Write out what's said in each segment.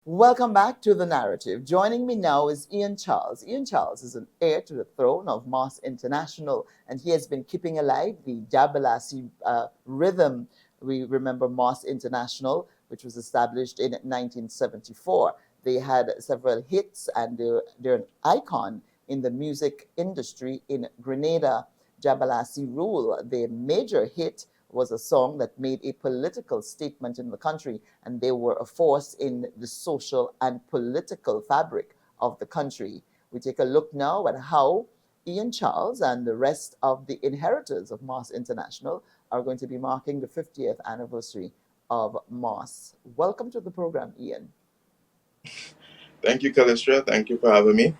Welcome back to The Narrative. Joining me now is Ian Charles. Ian Charles is an heir to the throne of Moss International, and he has been keeping alive the Jabalasi rhythm. We remember Moss International, which was established in 1974. They had several hits, and they're an icon in the music industry in Grenada. Jabalasi Rule, their major hit, was a song that made a political statement in the country, and they were a force in the social and political fabric of the country. We take a look now at how Ian Charles and the rest of the inheritors of Moss International are going to be marking the 50th anniversary of Moss. Welcome to the program, Ian. Thank you, Kalistra. Thank you for having me. You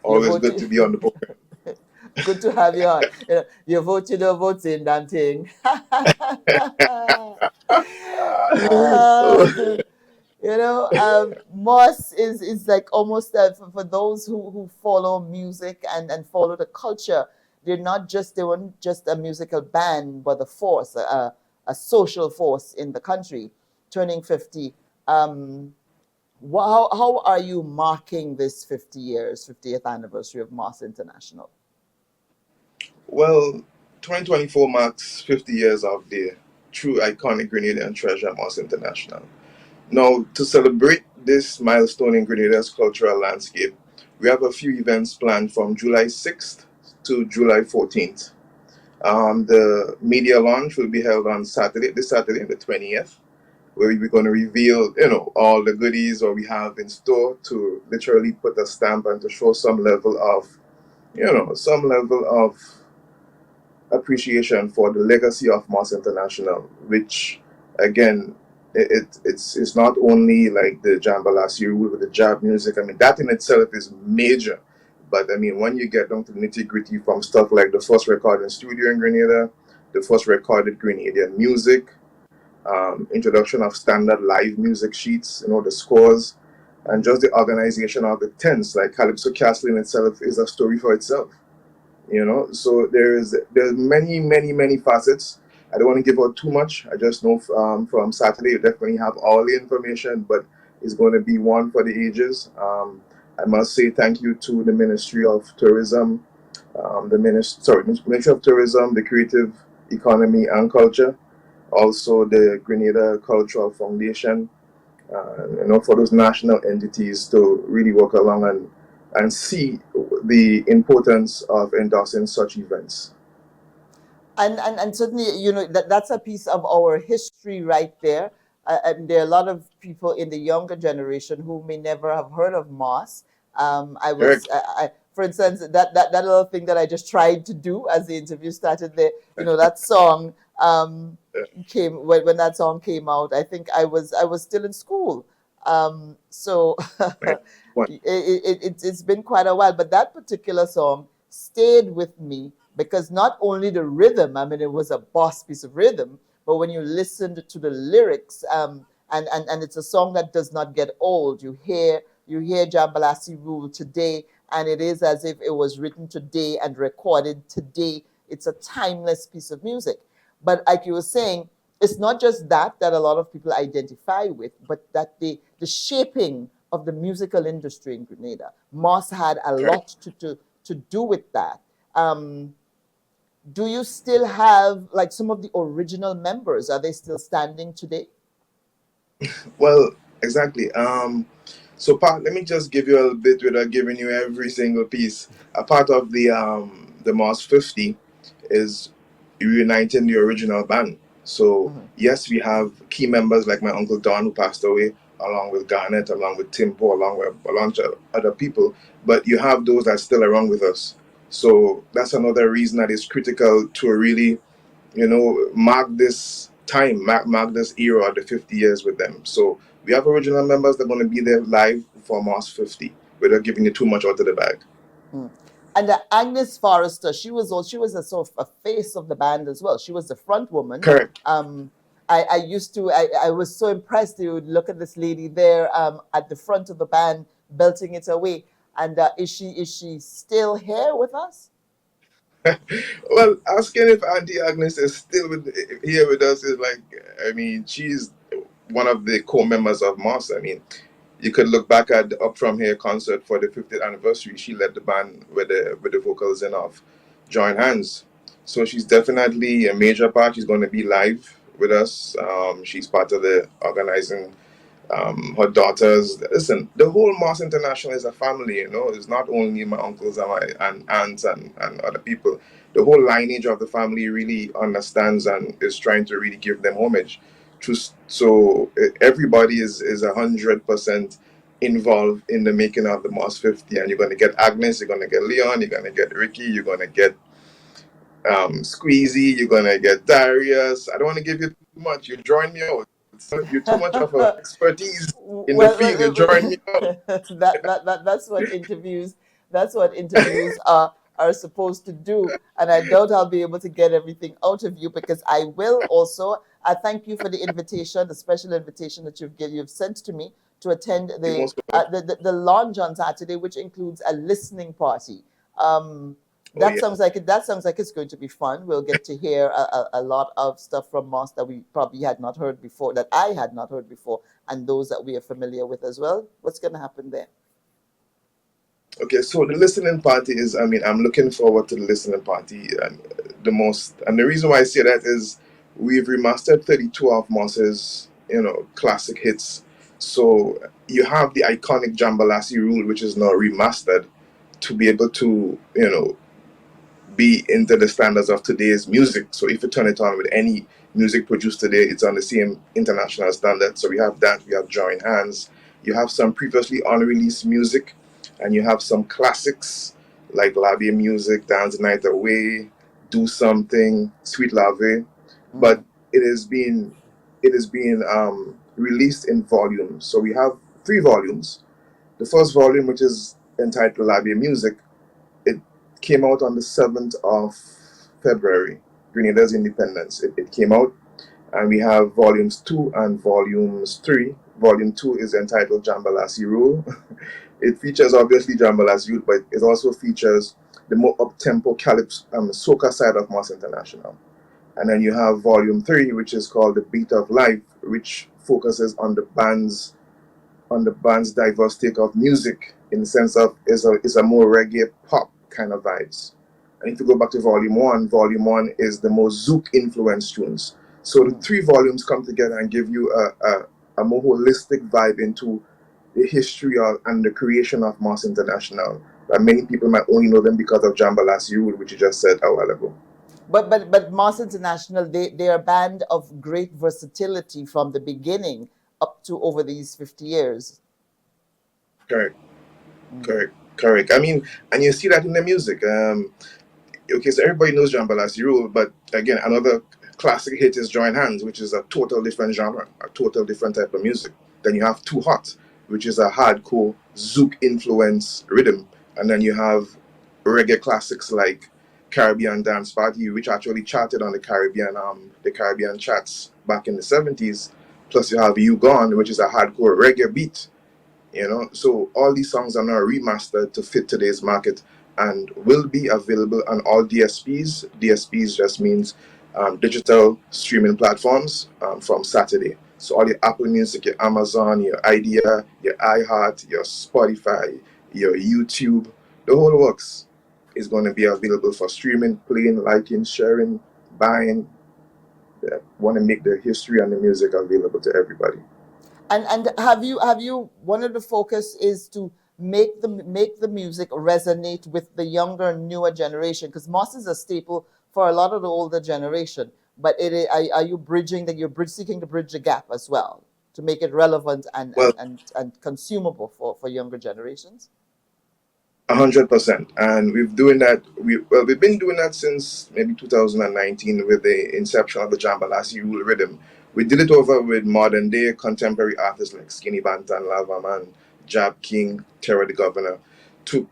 Always good to voted. be on the program. Good to have you on. You vote, you don't vote in that thing. Uh, Moss is like almost for those who follow music and follow the culture. They weren't just a musical band, but a force, a social force in the country. Turning 50. How are you marking this 50th anniversary of Moss International? Well, 2024 marks 50 years of the true iconic Grenadian treasure, Moss International. Now, to celebrate this milestone in Grenada's cultural landscape, we have a few events planned from July 6th to July 14th. The media launch will be held on Saturday, this Saturday, the 20th, where we're going to reveal, all the goodies what we have in store to literally put a stamp and to show some level of appreciation for the legacy of Moss International, which again, it's not only like the Jambalasi rule with the jab music. I mean, that in itself is major. But I mean, when you get down to the nitty gritty from stuff like the first recording studio in Grenada, the first recorded Grenadian music, introduction of standard live music sheets, the scores, and just the organization of the tents, like Calypso Castle in itself is a story for itself. So there's many facets. I don't want to give out too much. I just know from Saturday you definitely have all the information, but it's going to be one for the ages. I must say thank you to the Ministry of Tourism, Ministry of Tourism, the Creative Economy and Culture, also the Grenada Cultural Foundation, for those national entities to really work along and see the importance of endorsing such events. And certainly, that's a piece of our history right there. And there are a lot of people in the younger generation who may never have heard of Moss. I was, Correct. for instance, that little thing that I just tried to do as the interview started there. That song came when that song came out. I think I was still in school. So Right. One. it's been quite a while, but that particular song stayed with me because not only the rhythm, I mean, it was a boss piece of rhythm, but when you listened to the lyrics, and it's a song that does not get old. You hear Jambalasi Rule today, and it is as if it was written today and recorded today. It's a timeless piece of music. But like you were saying, it's not just that a lot of people identify with, but that the shaping of the musical industry in Grenada. Moss had a Correct. lot to do with that. Um, do you still have like some of the original members? Are they still standing today? Well, exactly. So, part. Let me just give you a little bit without giving you every single piece. A part of the Mars 50 is reuniting the original band. So, Mhm. yes, we have key members like my uncle Don who passed away, along with Garnet, along with Timpo, along with a bunch of other people. But you have those that are still around with us. So that's another reason that is critical to really mark this time, mark this era, the 50 years with them. So we have original members that are going to be there live for Mars 50 without giving you too much out of the bag. Mm. And Agnes Forrester, she was a sort of a face of the band as well. She was the front woman. Correct. Um, I was so impressed. You would look at this lady there at the front of the band belting it away. And is she still here with us? Well, asking if Auntie Agnes is still here with us is like, I mean, she's one of the core members of Mars. I mean, You could look back at the Up From Here concert for the 50th anniversary. She led the band with the vocals in of Join Hands. So she's definitely a major part. She's going to be live with us. She's part of the organizing, her daughters. Listen, the whole Moss International is a family, you know. It's not only my uncles and my and aunts and other people. The whole lineage of the family really understands and is trying to really give them homage. So everybody is 100% involved in the making of the Moss 50, and you're going to get Agnes, you're going to get Leon, you're going to get Ricky, you're going to get Squeezy, you're going to get Darius. I don't want to give you too much. You join me out. You're too much of an expertise in the field. You join me out. That's what interviews are supposed to do, and I doubt I'll be able to get everything out of you, because I will also. I thank you for the invitation, the special invitation that you've sent to me to attend You're the most welcome. the launch on Saturday, which includes a listening party. Um, Oh, yeah. that sounds like it's going to be fun. We'll get to hear a lot of stuff from Moss that we probably had not heard before, that I had not heard before, and those that we are familiar with as well. What's going to happen there? Okay, so the listening party is, I mean, I'm looking forward to the listening party and the most. And the reason why I say that is we've remastered 32 of Moss's, classic hits. So you have the iconic Jambalasi rule, which is now remastered to be able to, be into the standards of today's music. So if you turn it on with any music produced today, it's on the same international standard. So we have that, we have Join Hands, you have some previously unreleased music, and you have some classics like Labia Music, Dance the Night Away, Do Something, Sweet Lave. But Mm, it is being released in volumes. So we have three volumes. The first volume, which is entitled Labia Music, it came out on the 7th of February, Grenada's independence. It came out, and we have volumes 2 and volumes 3. Volume 2 is entitled Jambalasi Rule. It features obviously Jambalasi Youth, but it also features the more up-tempo calypso, soca side of Moss International. And then you have volume 3, which is called The Beat of Life, which focuses on the band's diverse take of music in the sense of is a more reggae pop kind of vibes. And if you go back to volume one is the more zouk influenced tunes. So the mm. three volumes come together and give you a more holistic vibe into the history of and the creation of Moss International. But many people might only know them because of Jambalasi Rule, which you just said a while ago. But Moss International, they are a band of great versatility from the beginning up to over these 50 years. Correct, Mm, correct, correct. I mean, and you see that in the music. Okay, so everybody knows Jambalasi Rule, but again, another classic hit is Join Hands, which is a total different genre, a total different type of music. Then you have Too Hot, which is a hardcore zouk influence rhythm, and then you have reggae classics like Caribbean Dance Party, which actually charted on the Caribbean charts back in the 70s. Plus, you have You Gone, which is a hardcore reggae beat. So all these songs are now remastered to fit today's market and will be available on all DSPs just means digital streaming platforms from Saturday. So all your Apple Music, your Amazon, your Idea, your iHeart, your Spotify, your YouTube, the whole works is going to be available for streaming, playing, liking, sharing, buying. Want to make the history and the music available to everybody. and have you one of the focus is to make the music resonate with the younger, newer generation, because Moss is a staple for a lot of the older generation, but are you bridging that, seeking to bridge the gap as well to make it relevant Well, and consumable for younger generations? 100%, and we've doing that. We've been doing that since maybe 2019 with the inception of the Jambalasi Rule rhythm. We did it over with modern day contemporary artists like Skinny Bantan, Lava Man, Jab King, Terror the Governor, to,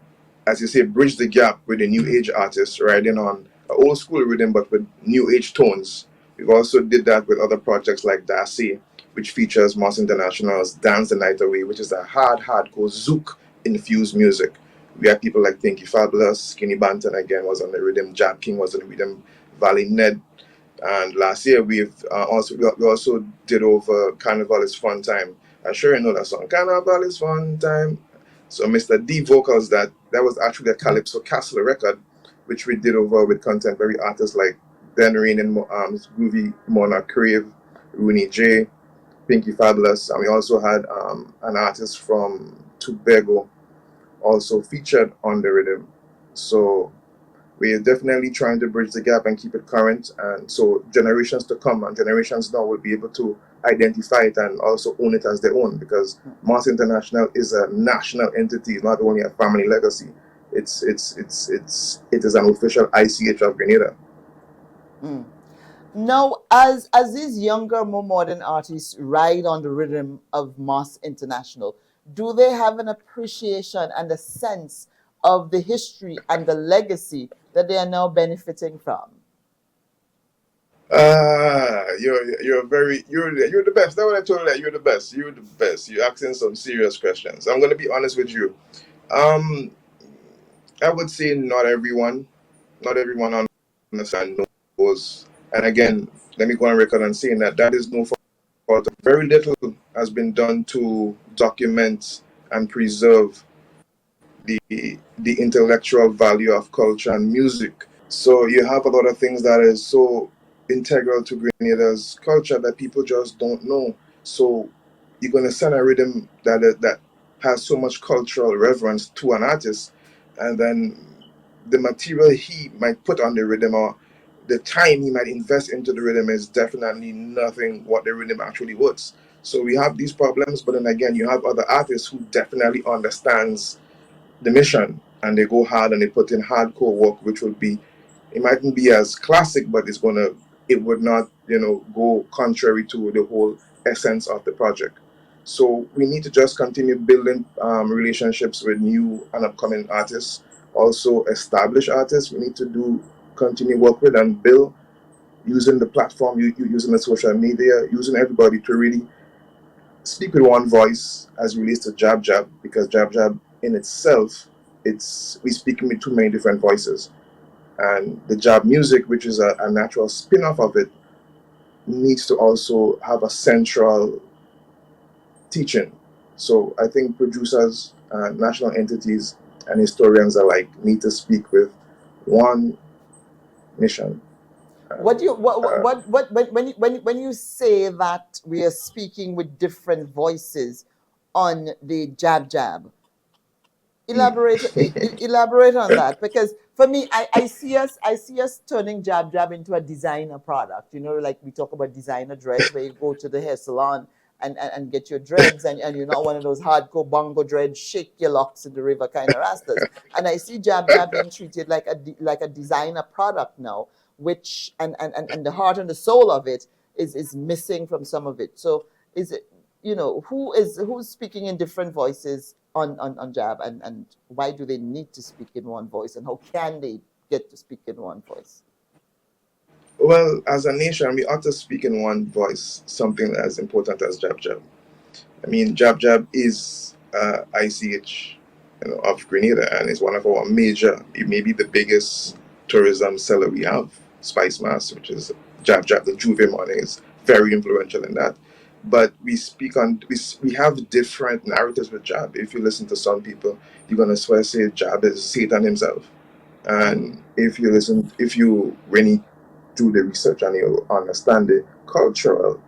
as you say, bridge the gap with the new age artists riding on an old school rhythm but with new age tones. We've also did that with other projects like Dasi, which features Moss International's Dance the Night Away, which is a hardcore zouk infused music. We had people like Pinky Fabulous, Skinny Banton again was on the rhythm, Jack King was on the rhythm, Valley Ned. And last year we also did over Carnival is Fun Time. I sure you know that song. Carnival is fun time. So Mr. D vocals that was actually a Calypso Castle record, which we did over with contemporary artists like Dan Rain and Groovy Mona Crave, Rooney J, Pinky Fabulous, and we also had an artist from Tobago also featured on the rhythm. So we're definitely trying to bridge the gap and keep it current, and so generations to come and generations now will be able to identify it and also own it as their own, because Mars International is a national entity, not only a family legacy. It is an official ICH of Grenada. Mm. Now, as these younger, more modern artists ride on the rhythm of Moss International, do they have an appreciation and a sense of the history and the legacy that they are now benefiting from? You're the best. That's what I told you. You're the best. You're the best. You're asking some serious questions. I'm gonna be honest with you. Um, I would say not everyone understand knows. And again, let me go on record and saying that is no fault. Very little has been done to document and preserve the intellectual value of culture and music. So you have a lot of things that is so integral to Grenada's culture that people just don't know. So you're gonna send a rhythm that has so much cultural reverence to an artist, and then the material he might put on the rhythm or the time he might invest into the rhythm is definitely nothing what the rhythm actually worth. So we have these problems, but then again, you have other artists who definitely understands the mission and they go hard and they put in hardcore work, which would be, it mightn't be as classic, but it would not, go contrary to the whole essence of the project. So we need to just continue building relationships with new and upcoming artists, also established artists. We need to continue work with and build using the platform, using the social media, using everybody to really speak with one voice as relates to Jab Jab, because Jab Jab in itself, it's we speaking with too many different voices. And the Jab music, which is a natural spin-off of it, needs to also have a central teaching. So I think producers, national entities, and historians alike need to speak with one mission. What And do you uh, when you say that we are speaking with different voices on the jab jab, elaborate elaborate on that, because for me I see us turning jab jab into a designer product, like we talk about designer dreads, where you go to the hair salon and get your dreads, and you're not one of those hardcore bongo dreads, shake your locks in the river kind of rastas. And I see jab jab being treated like like a designer product now, which and the heart and the soul of it is missing from some of it. So is it, who's speaking in different voices on Jab, and why do they need to speak in one voice, and how can they get to speak in one voice? well, as a nation, we ought to speak in one voice, something as important as Jab Jab. I mean, Jab Jab is ICH, of Grenada, and it's one of our major, it may be the biggest tourism seller we have. Spice Mass, which is Jab Jab, the Juve morning, is very influential in that. But we have different narratives with Jab. If you listen to some people, you're gonna swear say Jab is Satan himself. Mm. And if you really do the research and you understand the cultural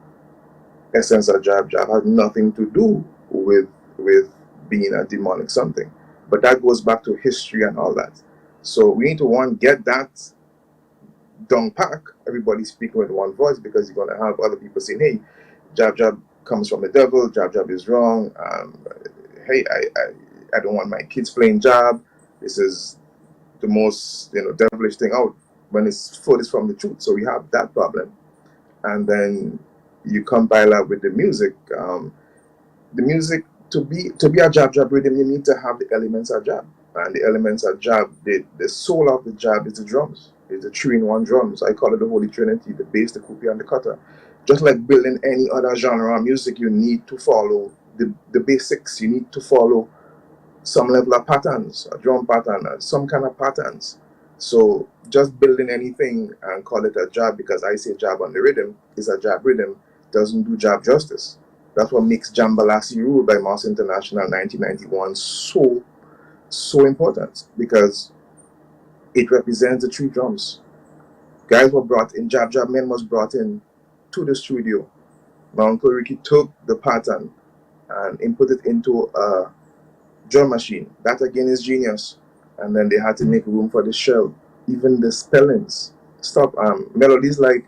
essence of Jab Jab has nothing to do with being a demonic something. But that goes back to history and all that. So we need to one get that down pack. Everybody speaking with one voice, because you're gonna have other people saying, "Hey, Jab Jab comes from the devil. Jab Jab is wrong. Hey, I don't want my kids playing Jab. This is the most devilish thing out when it's furthest from the truth." So we have that problem, and then you combine that with the music. The music, to be a jab jab rhythm, you need to have the elements of jab, and the elements of jab. The soul of the jab is the drums. It's the three-in-one drums. I call it the Holy Trinity: the bass, the coupe, and the cutter. Just like building any other genre of music, you need to follow the basics. You need to follow some level of patterns, a drum pattern, some kind of patterns. So just building anything and call it a jab because I say jab on the rhythm is a jab rhythm doesn't do jab justice. That's what makes Jambalasi Rule by Moss International 1991 so important, because it represents the three drums. Guys were brought in, Jab Jab Men was brought in to the studio. My Uncle Ricky took the pattern and input it into a drum machine. That again is genius. And then they had to make room for the shell. Even the spellings. Stop. Melodies like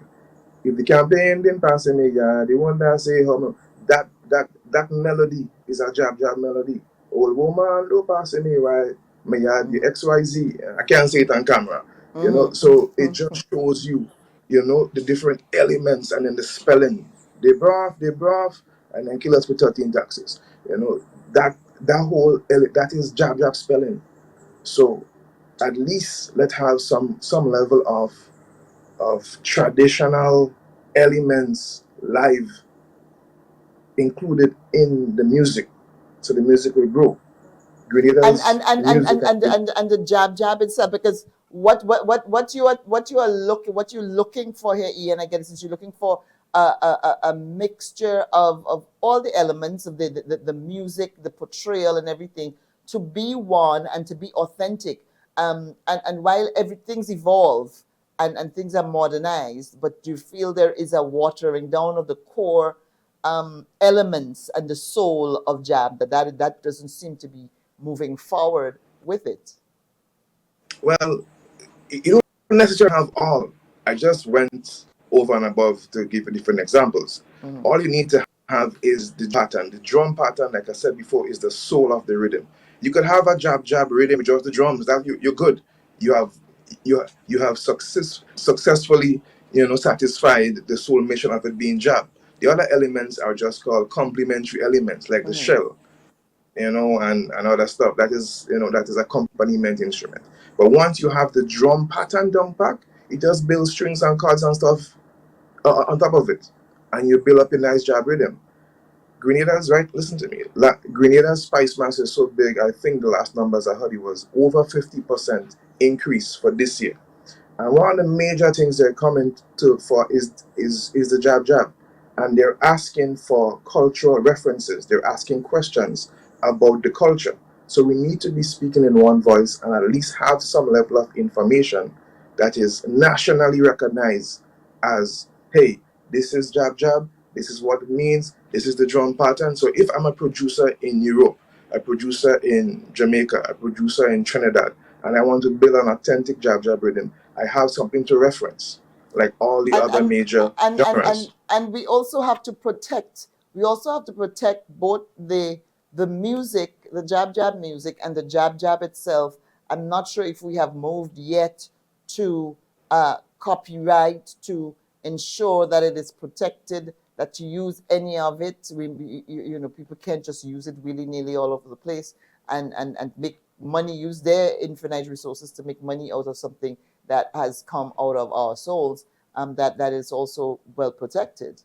if the campaign didn't pass me, yeah, the one that say that melody is a jab jab melody. Old woman don't pass me, why me yeah the XYZ. I can't say it on camera. So it just shows you, the different elements and then the spelling. They brought, and then kill us with 13 taxes. That is jab jab spelling. So at least let's have some level of traditional elements live included in the music, so the music will grow. and Grenada's and and and music and has and, been, and, and the jab itself, because what you're looking for here, Ian, I guess, is you're looking for a mixture of all the elements of the music, the portrayal, and everything to be one and to be authentic. And while everything's evolved and things are modernized, but do you feel there is a watering down of the core elements and the soul of jab, that doesn't seem to be moving forward with it? well, you don't necessarily have all. I just went over and above to give you different examples. Mhm. All you need to have is the pattern. The drum pattern, like I said before, is the soul of the rhythm. You could have a jab jab rhythm with just the drums. That you're good. You have you have successfully satisfied the soul mission of it being jab. The other elements are just called complementary elements, like the Mhm. shell, and other stuff. That is accompaniment instrument. But once you have the drum pattern down pack, it just builds strings and chords and stuff on top of it, and you build up a nice jab rhythm. Grenada's right. Listen to me. Grenada's spice mass is so big. I think the last numbers I heard it was over 50% increase for this year. And one of the major things they're coming to for is the jab jab, and they're asking for cultural references. They're asking questions about the culture. So we need to be speaking in one voice and at least have some level of information that is nationally recognized as, hey, this is jab jab. This is what it means. This is the drum pattern. So if I'm a producer in Europe, a producer in Jamaica, a producer in Trinidad, and I want to build an authentic jab jab rhythm, I have something to reference, like all the and other and major genres. and we also have to protect both the music, the jab music, and the jab itself. I'm not sure if we have moved yet to copyright to ensure that it is protected, that to use any of it, people can't just use it willy-nilly all over the place and make money, use their infinite resources to make money out of something that has come out of our souls, that is also well protected.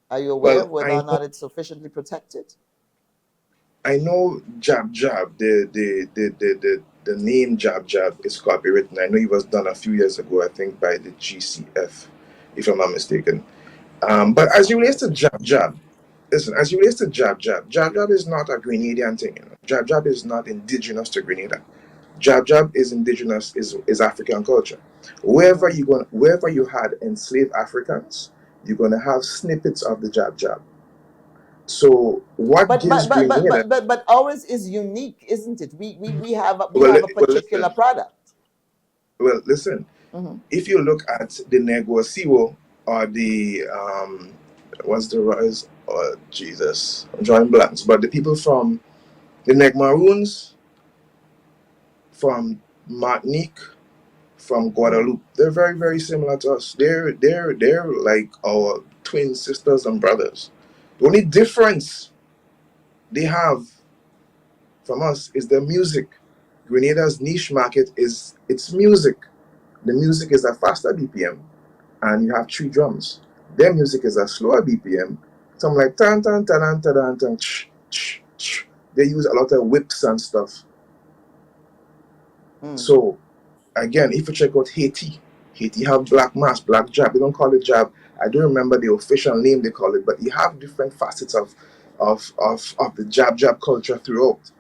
Are you aware Well, of whether I or know not it's sufficiently protected? I know Jab Jab, the name Jab Jab is copywritten. I know it was done a few years ago, I think by the GCF, if I'm not mistaken. But That's as it not relates right. to Jab Jab, listen, as it relates to Jab Jab is not a Grenadian thing. Jab Jab is not indigenous to Grenada. Jab Jab is indigenous, is African culture. Mm. Wherever you had enslaved Africans, you're gonna have snippets of the Jab Jab. So what But gives but but but Grenada? but but but ours is unique, isn't it? We Well, have a particular listen. product. Well, listen. Hmm. If you look at the Negocio or the what's the rise? Oh, Jesus, I'm drawing blanks. But the people from the Negmaroons, from Martinique, from Hmm. Guadeloupe, they're very very similar to us. They're like our twin sisters and brothers. The only difference they have from us is their music. Grenada's niche market is its music. The music is a faster BPM, and you have three drums. Their music is a slower BPM, something like tan tan tan tan tan tan. They use a lot of whips and stuff. Mm. So again, if you check out Haiti, Haiti have black mass, black jab. They don't call it jab. I don't remember the official name they call it, but you have different facets of the jab culture throughout.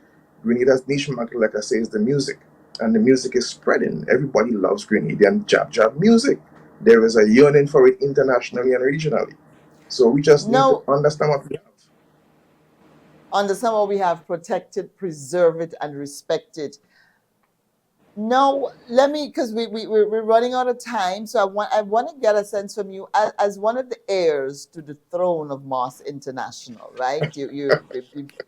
Grenada's niche market, like I say, is the music. And the music is spreading. Everybody loves Grenadian jab music. There is a yearning for it internationally and regionally. So we just need to Now, understand what we have. understand what we have, protect it, preserve it, and respect it. No, let me, because we're running out of time. So I want to get a sense from you as one of the heirs to the throne of Moss International, right? You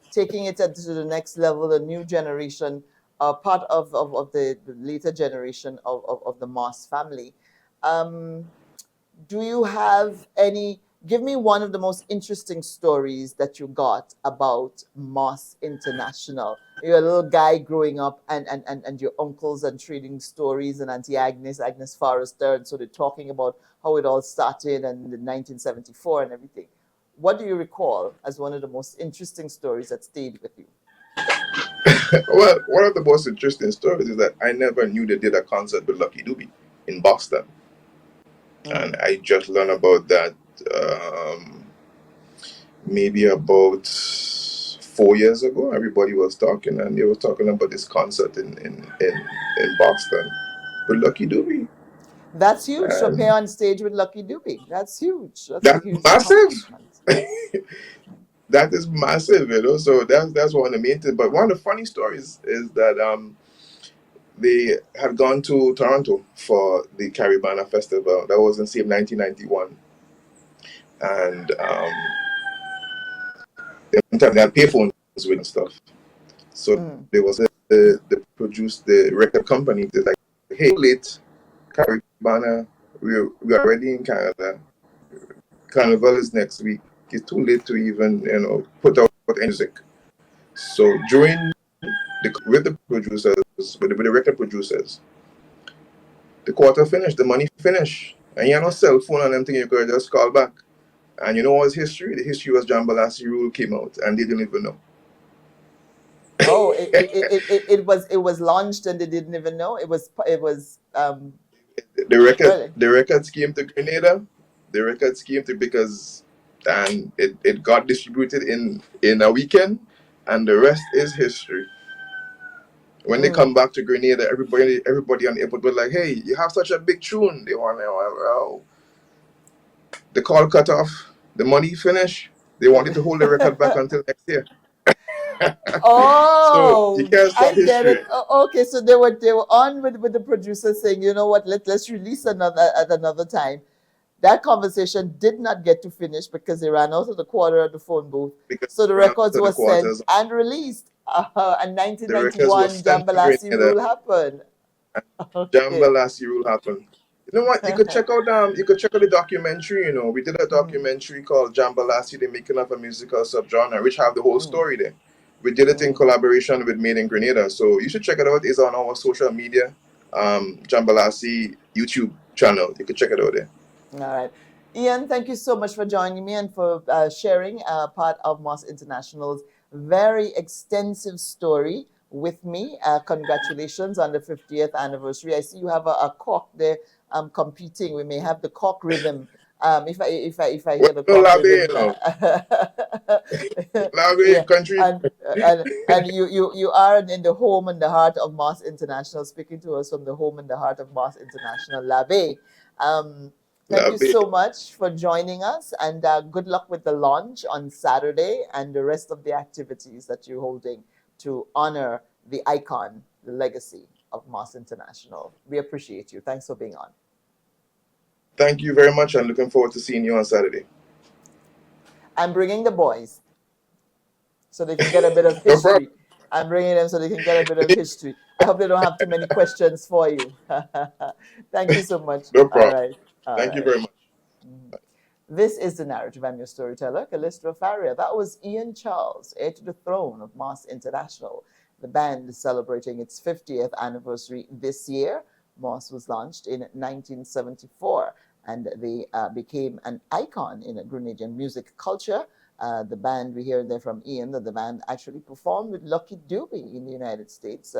taking it to the next level, the new generation, part of the later generation of the Moss family. Um, do you have any? Give me one of the most interesting stories that you got about Moss International. You're a little guy growing up, and your uncles and trading stories, and Auntie Agnes Forrester, and so they're talking about how it all started and in 1974 and everything. What do you recall as one of the most interesting stories that stayed with you? Well, one of the most interesting stories is that I never knew they did a concert with Lucky Dube in Boston. And Mm, I just learned about that maybe about 4 years ago. Everybody was talking, and they were talking about this concert in Boston with Lucky Dube. that's huge. To appear And on stage with Lucky Dube. That's huge. That's a that's huge massive. accomplishment. That is massive, you know. So that's one of the main things. But one of the funny stories is that they had gone to Toronto for the Caribana Festival. That was in same 1991, and in time they had payphones with and stuff. So Mm. there was the produce the record company. They're like, hey, late Caribana, we're already in Canada. Carnival is next week. It's too late to even put out any music. So during with the producers, with the record producers, the quarter finished, the money finished, and you had no cell phone and them thing. You could just call back. And you know what's history? The history was Jambalasi rule came out, and they didn't even know. Oh, it was launched and they didn't even know. It was really. The records came to Grenada. The records came to because and it got distributed in a weekend, and the rest is history. When they come Mm. back to Grenada, everybody on the airport was like, "Hey, you have such a big tune." They want oh, the call cut off, the money finished. They wanted to hold the record back until next year. So you Oh, can't I stop get it. history. Okay, so they were on with the producer saying, you know what, let's release another at another time. That conversation did not get to finish because they ran out of the quarter at the phone booth. Because So the we ran out records of the were sent quarters. and released. And The records were 1991 sent to Jambalasi Grenada. rule happened. Okay. Jambalasi rule happened. You know what? You could check out the documentary. You know, we did a Mm, documentary called Jambalasi, the making of a musical subgenre, which have the whole mm, story there. We did it in mm. collaboration with Made in Grenada, so you should check it out. It's on our social media, Jambalasi YouTube channel. You could check it out there. All right. Ian, thank you so much for joining me and for sharing part of Moss International's very extensive story with me. Congratulations on the 50th anniversary. I see you have a cork there competing. We may have the cork rhythm. If I Well, hear the no, cork Labe, you rhythm, know, Labe yeah, country. and you are in the home and the heart of Moss International, speaking to us from the home and the heart of Moss International, Labe. Um, Thank you Labe. so much for joining us, and good luck with the launch on Saturday and the rest of the activities that you're holding to honor the icon, the legacy of Moss International. We appreciate you. Thanks for being on. Thank you very much. I'm looking forward to seeing you on Saturday. I'm bringing the boys so they can get a bit of No problem. history. I'm bringing them so they can get a bit of history. I hope they don't have too many questions for you. Thank you so much. No All problem. right. All Thank you right. very much. Mhm. This is the narrative. I'm your storyteller, Calistro Faria. That was Ian Charles, heir to the throne of Moss International. The band is celebrating its 50th anniversary this year. Moss was launched in 1974, and they became an icon in Grenadian music culture. The band, we hear there from Ian that the band actually performed with Lucky Dube in the United States.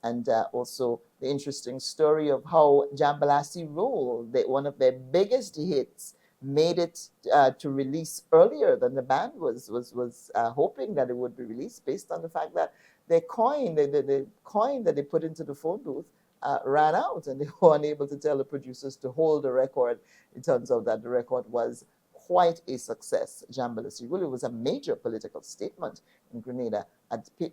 and also the interesting story of how Jambalasi Roll, one of their biggest hits, made it to release earlier than the band was hoping that it would be released, based on the fact that their coin, the coin that they put into the phone booth, ran out, and they were unable to tell the producers to hold the record. It turns out that the record was quite a success. Jambalasi really was a major political statement in Grenada,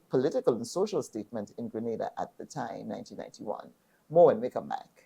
political and social statement in Grenada at the time, 1991. More when we come back.